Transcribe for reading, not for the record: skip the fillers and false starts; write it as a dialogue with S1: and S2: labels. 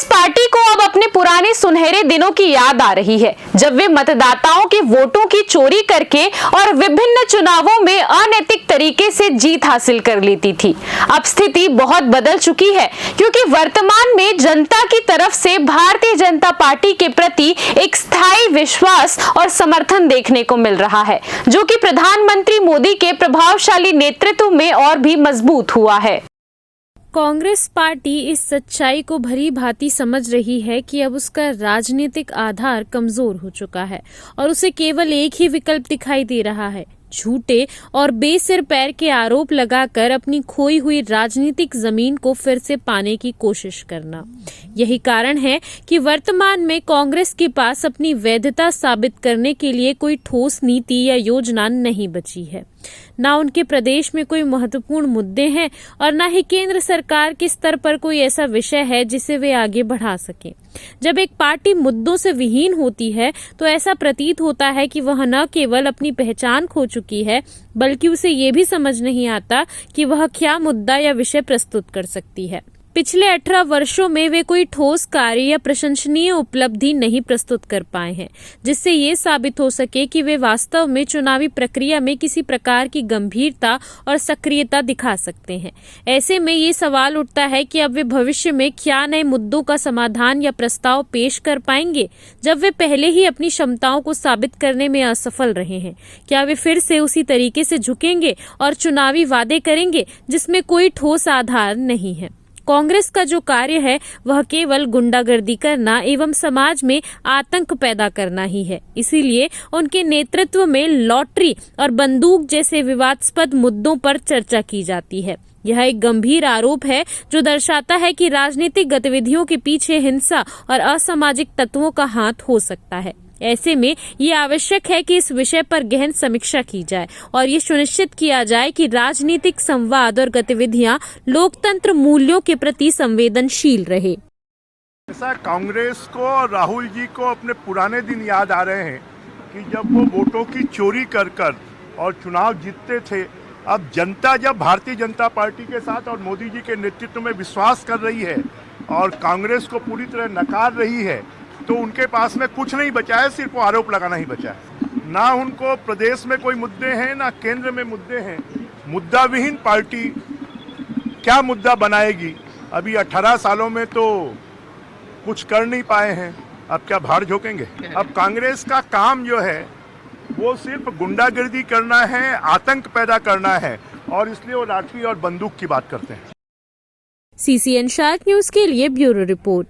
S1: Congress party को अब अपने पुराने सुनहरे दिनों की याद आ रही है, जब वे मतदाताओं के वोटों की चोरी करके और विभिन्न चुनावों में अनैतिक तरीके से जीत हासिल कर लेती थी। अब स्थिति बहुत बदल चुकी है, क्योंकि वर्तमान में जनता की तरफ से भारतीय जनता पार्टी के प्रति एक स्थायी विश्वास और समर्थन देखने को मिल रहा है, जो कि प्रधानमंत्री मोदी के प्रभावशाली नेतृत्व में और भी मजबूत हुआ है।
S2: कांग्रेस पार्टी इस सच्चाई को भली भांति समझ रही है कि अब उसका राजनीतिक आधार कमजोर हो चुका है और उसे केवल एक ही विकल्प दिखाई दे रहा है, झूठे और बेसिर पैर के आरोप लगाकर अपनी खोई हुई राजनीतिक जमीन को फिर से पाने की कोशिश करना। यही कारण है कि वर्तमान में कांग्रेस के पास अपनी वैधता साबित करने के लिए कोई ठोस नीति या योजना नहीं बची है। ना उनके प्रदेश में कोई महत्वपूर्ण मुद्दे हैं और ना ही केंद्र सरकार के स्तर पर कोई ऐसा विषय है जिसे वे आगे बढ़ा सकें। जब एक पार्टी मुद्दों से विहीन होती है तो ऐसा प्रतीत होता है कि वह न केवल अपनी पहचान खो चुकी है, बल्कि उसे ये भी समझ नहीं आता कि वह क्या मुद्दा या विषय प्रस्तुत कर सकती है। पिछले 18 वर्षों में वे कोई ठोस कार्य या प्रशंसनीय उपलब्धि नहीं प्रस्तुत कर पाए हैं, जिससे ये साबित हो सके कि वे वास्तव में चुनावी प्रक्रिया में किसी प्रकार की गंभीरता और सक्रियता दिखा सकते हैं। ऐसे में ये सवाल उठता है कि अब वे भविष्य में क्या नए मुद्दों का समाधान या प्रस्ताव पेश कर पाएंगे, जब वे पहले ही अपनी क्षमताओं को साबित करने में असफल रहे हैं। क्या वे फिर से उसी तरीके से झुकेंगे और चुनावी वादे करेंगे जिसमें कोई ठोस आधार नहीं है? कांग्रेस का जो कार्य है वह केवल गुंडागर्दी करना एवं समाज में आतंक पैदा करना ही है। इसीलिए उनके नेतृत्व में लॉटरी और बंदूक जैसे विवादास्पद मुद्दों पर चर्चा की जाती है। यह एक गंभीर आरोप है जो दर्शाता है कि राजनीतिक गतिविधियों के पीछे हिंसा और असामाजिक तत्वों का हाथ हो सकता है। ऐसे में ये आवश्यक है कि इस विषय पर गहन समीक्षा की जाए और ये सुनिश्चित किया जाए कि राजनीतिक संवाद और गतिविधियां लोकतंत्र मूल्यों के प्रति संवेदनशील रहे।
S3: ऐसा कांग्रेस को और राहुल जी को अपने पुराने दिन याद आ रहे हैं कि जब वो वोटों की चोरी कर और चुनाव जीतते थे। अब जनता जब भारतीय जनता पार्टी के साथ और मोदी जी के नेतृत्व में विश्वास कर रही है और कांग्रेस को पूरी तरह नकार रही है, तो उनके पास में कुछ नहीं बचा है, सिर्फ वो आरोप लगाना ही बचा है। ना उनको प्रदेश में कोई मुद्दे हैं, ना केंद्र में मुद्दे हैं। मुद्दा विहीन पार्टी क्या मुद्दा बनाएगी? अभी 18 सालों में तो कुछ कर नहीं पाए हैं, अब क्या भाड़ झोंकेंगे? अब कांग्रेस का काम जो है वो सिर्फ गुंडागर्दी करना है, आतंक पैदा करना है, और इसलिए वो लाठी और बंदूक की बात करते हैं।
S2: CCN शार्क न्यूज के लिए ब्यूरो रिपोर्ट।